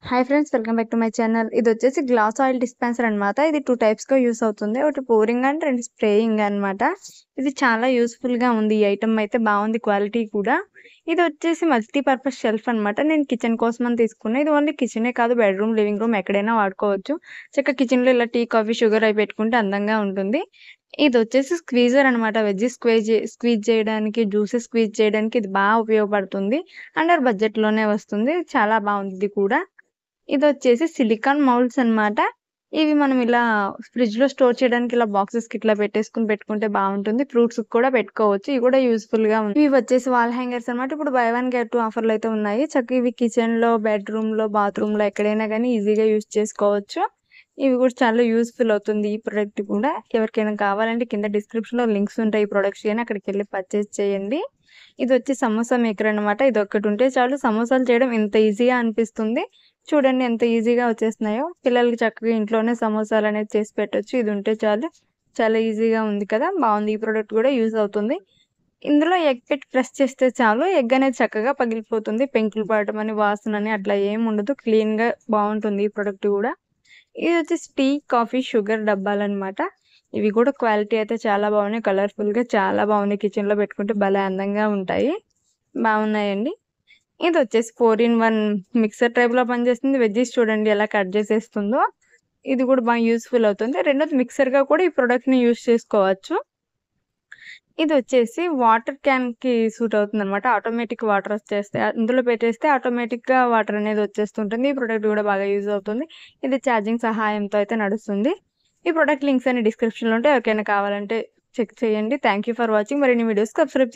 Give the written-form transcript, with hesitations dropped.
Hi friends, welcome back to my channel. ఇది వచ్చేసి glass oil dispenser అనమాట. ఇది 2 టైప్స్‌గా యూజ్ అవుతుంది. ఒకటి పోరింగ్ అండ్ 2 స్ప్రేయింగ్ అనమాట. ఇది చాలా యూజ్‌ఫుల్‌గా ఉంది. ఈ ఐటెమ్ అయితే బాగుంది, క్వాలిటీ కూడా. ఇది వచ్చేసి మల్టీపర్పస్ షెల్ఫ్ అనమాట. నేను కిచెన్ కోసమని తీసుకున్నా. ఇది ఓన్లీ కిచెనే కాదు, బెడ్‌రూమ్, లివింగ్ రూమ్ ఎక్కడైనా వాడుకోవచ్చు. చక్కగా కిచెన్‌లో ఇలా టీ, కాఫీ, షుగర్ అవి పెట్టుకుంటే అందంగా ఉంటుంది. ఇది వచ్చేసి స్క్వీజర్ అనమాట. వెజ్జీస్ స్క్వీజ్ చేయడానికి, జ్యూసెస్ స్క్వీజ్ చేయడానికి ఇది బాగా ఉపయోగపడుతుంది. అండర్ బడ్జెట్‌లోనే వస్తుంది. చాలా బాగుంది ఇది కూడా. ఇదొచ్చేసి సిలికాన్ మౌల్డ్స్ అన్నమాట. ఇవి మనం ఇలా ఫ్రిడ్జ్‌లో స్టోర్ చేయడానికి ఇలా బాక్సెస్‌కి ఇట్లా పెట్టుకుంటే బావుంటుంది. ఫ్రూట్స్‌కి కూడా పెట్టుకోవచ్చు. ఇవి కూడా యూజ్‌ఫుల్‌గా ఉంది. ఇవి వచ్చేసి వాల్ హ్యాంగర్స్ అన్నమాట. ఇప్పుడు బై వన్ గెట్ టూ ఆఫర్‌లో అయితే ఉన్నాయి. చక్కగా ఇవి కిచెన్‌లో, బెడ్‌రూమ్‌లో, బాత్రూమ్‌లో ఎక్కడైనా గానీ ఈజీగా యూజ్ చేసుకోవచ్చు. ఇవి కూడా చాలా యూజ్‌ఫుల్ అవుతుంది ఈ ప్రొడక్ట్ కూడా. ఎవరికైనా కావాలంటే కింద డిస్క్రిప్షన్‌లో లింక్స్ ఉంటాయి ఈ ప్రొడక్ట్స్‌కి అని, అక్కడికెళ్ళి పర్చేజ్ చేయండి. ఇదొచ్చి సమోసా మేకర్ అన్నమాట. ఇదొక్కటి ఉంటే చాలు సమోసాలు చేయడం ఎంత ఈజీగా అనిపిస్తుంది. చూడండి ఎంత ఈజీగా వచ్చేస్తున్నాయో. పిల్లలకి చక్కగా ఇంట్లోనే సమోసాలనేది చేసి పెట్టొచ్చు. ఇది ఉంటే చాలు. చాలా ఈజీగా ఉంది కదా! బావుంది. ఈ ప్రొడక్ట్ కూడా యూజ్ అవుతుంది. ఇందులో ఎగ్ పెట్టి ప్రెస్ చేస్తే చాలు, ఎగ్ అనేది చక్కగా పగిలిపోతుంది. పెంకులు పడటమని, వాసనని అట్లా ఏముండదు. క్లీన్‌గా బావుంటుంది ఈ ప్రొడక్ట్ గూడా. ఇదొచ్చేసి టీ, కాఫీ, షుగర్ డబ్బాలనమాట. ఇవి కూడా క్వాలిటీ అయితే చాలా బాగున్నాయి. కలర్‌ఫుల్‌గా చాలా బాగున్నాయి. కిచెన్‌లో పెట్టుకుంటే భలే అందంగా ఉంటాయి. బావున్నాయండి. ఇదొచ్చేసి 4 ఇన్ 1 మిక్సర్ టైప్‌లో పనిచేస్తుంది. వెజ్జీస్ చూడండి ఎలా కట్ చేసేస్తుందో. ఇది కూడా బాగా యూజ్‌ఫుల్ అవుతుంది. రెండోది మిక్సర్‌గా కూడా ఈ ప్రొడక్ట్‌ని యూజ్ చేసుకోవచ్చు. ఇదొచ్చేసి వాటర్ క్యాన్‌కి సూట్ అవుతుందనమాట. ఆటోమేటిక్ వాటర్ వచ్చేస్తాయి. ఇందులో పెట్టేస్తే ఆటోమేటిక్‌గా వాటర్ అనేది వచ్చేస్తుంటుంది. ఈ ప్రొడక్ట్ కూడా బాగా యూజ్ అవుతుంది. ఇది ఛార్జింగ్ సహాయంతో అయితే నడుస్తుంది. ఈ ప్రొడక్ట్ లింక్స్ అన్ని డిస్క్రిప్షన్‌లో ఉంటాయి. ఎవరికైనా కావాలంటే చెక్ చేయండి. Thank you for watching. మరిన్ని వీడియోస్‌కి సబ్స్క్రైబ్